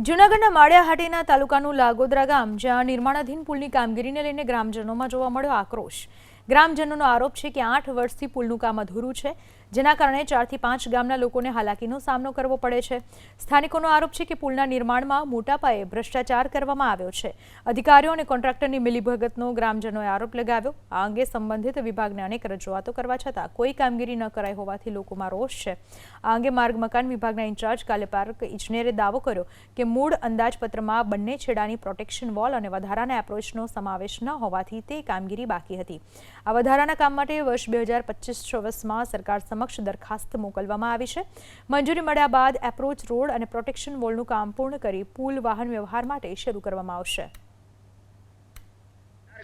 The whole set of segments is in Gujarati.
જૂનાગઢના માળિયાહાટીના તાલુકાનું લાગોદરા ગામ, જ્યાં નિર્માણાધીન પુલની કામગીરીને લઈને ગ્રામજનોમાં જોવા મળ્યો આક્રોશ। ગ્રામજનોનો આરોપ છે કે 8 વર્ષથી પુલનું કામ અધૂરું છે, જેના કારણે 4 થી 5 ગામના લોકોને હાલાકીનો સામનો કરવો પડે છે। સ્થાનિકોનો આરોપ છે કે પુલના નિર્માણમાં મોટા પાયે ભ્રષ્ટાચાર કરવામાં આવ્યો છે। અધિકારીઓ અને કોન્ટ્રાક્ટરની મિલીભગતનો ગ્રામજનોએ આરોપ લગાવ્યો। આ અંગે સંબંધિત વિભાગને અનેક રજૂઆતો કરવા છતાં કોઈ કામગીરી ન કરાઈ હોવાથી લોકોમાં રોષ છે। આ અંગે માર્ગ મકાન વિભાગના ઇન્ચાર્જ કાર્યપાલક ઇજનેરે દાવો કર્યો કે મૂળ અંદાજપત્રમાં બંને છેડાની પ્રોટેક્શન વોલ અને વધારાના એપ્રોચનો સમાવેશ ન હોવાથી તે કામગીરી બાકી હતી। આ વધારાના કામ માટે વર્ષ 2025-26માં સરકાર સમક્ષ દરખાસ્ત મોકલવામાં આવી છે। મંજૂરી મળ્યા બાદ એપ્રોચ રોડ અને પ્રોટેક્શન વોલનું કામ પૂર્ણ કરી પુલ વાહન વ્યવહાર માટે શરૂ કરવામાં આવશે।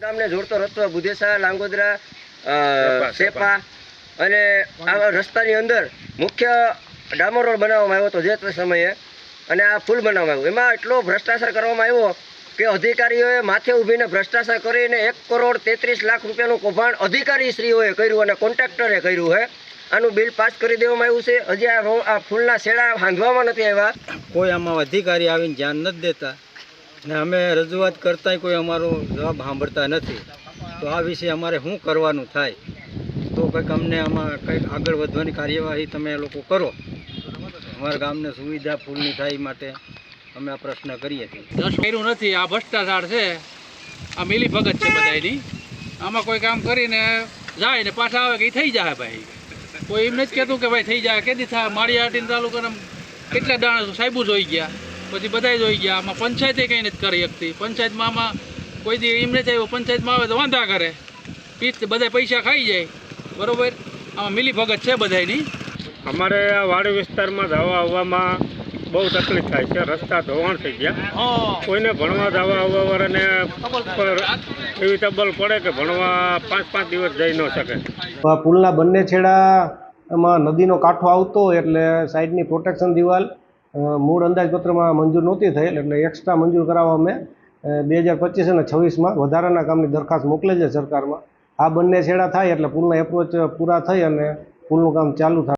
ગામને જોડતો રસ્તો બુધેસા, લાંગોદરા, સેપા અને આ રસ્તાની અંદર મુખ્ય ડામર રોડ બનાવવામાં આવ્યો હતો જે તે સમયે, અને આ પુલ બનાવવામાં આવ્યો। એમાં એટલો ભ્રષ્ટાચાર કરવામાં આવ્યો કે અધિકારીઓએ માથે ઊભીને ભ્રષ્ટાચાર કરીને 1,33,00,000 રૂપિયાનું કૌભાંડ અધિકારીશ્રીઓએ કર્યું અને કોન્ટ્રાક્ટરે કર્યું છે। આનું બિલ પાસ કરી દેવામાં આવ્યું છે। હજી આ પુલના છેડા બાંધવામાં નથી આવ્યા। કોઈ આમાં અધિકારી આવીને ધ્યાન નથી દેતા ને અમે રજૂઆત કરતાંય કોઈ અમારો જવાબ સાંભળતા નથી। તો આ વિશે અમારે શું કરવાનું થાય? તો કંઈક અમને આમાં કંઈક આગળ વધવાની કાર્યવાહી તમે લોકો કરો, અમારા ગામને સુવિધા પુલની થાય માટે અમે આ પ્રશ્ન કરીએ છીએ। દસ કર્યું નથી, આ ભ્રષ્ટાચાર છે, આ મિલી ભગત છે બધાની। આમાં કોઈ કામ કરીને જાય ને પાછા આવે કે એ થઈ જાય ભાઈ, કોઈ એમ નથી કહેતું કે ભાઈ થઈ જાય, કેદી થાય? માળિયાહાટી તાલુકાના કેટલા દાણા સાહેબો જોઈ ગયા, પછી બધા જોઈ ગયા। આમાં પંચાયતે કંઈ નથી કરી શકતી। પંચાયતમાં આમાં કોઈ દી એમ નથી આવ્યો, પંચાયતમાં આવે તો વાંધા કરે, બધા પૈસા ખાઈ જાય, બરાબર? આમાં મિલી ભગત છે બધાની। અમારે આ વાડી વિસ્તારમાં જવા આવવામાં બહુ તકલીફ થાય છે। રસ્તા ધોવાણ થઈ ગયા, કોઈને ભણવા જવા આવવાવાળાને એવી તબલ પડે કે ભણવા 5-5 દિવસ જઈ ન શકે। પુલના બંને છેડામાં નદીનો કાંઠો આવતો એટલે સાઈડની પ્રોટેક્શન દિવાલ મૂળ અંદાજપત્રમાં મંજૂર નહોતી થયેલ, એટલે એક્સ્ટ્રા મંજૂર કરાવવા અમે 2025 અને 26માં વધારાના કામની દરખાસ્ત મોકલે છે સરકારમાં। આ બંને છેડા થાય એટલે પુલના એપ્રોચ પૂરા થઈ અને પુલનું કામ ચાલુ થાય।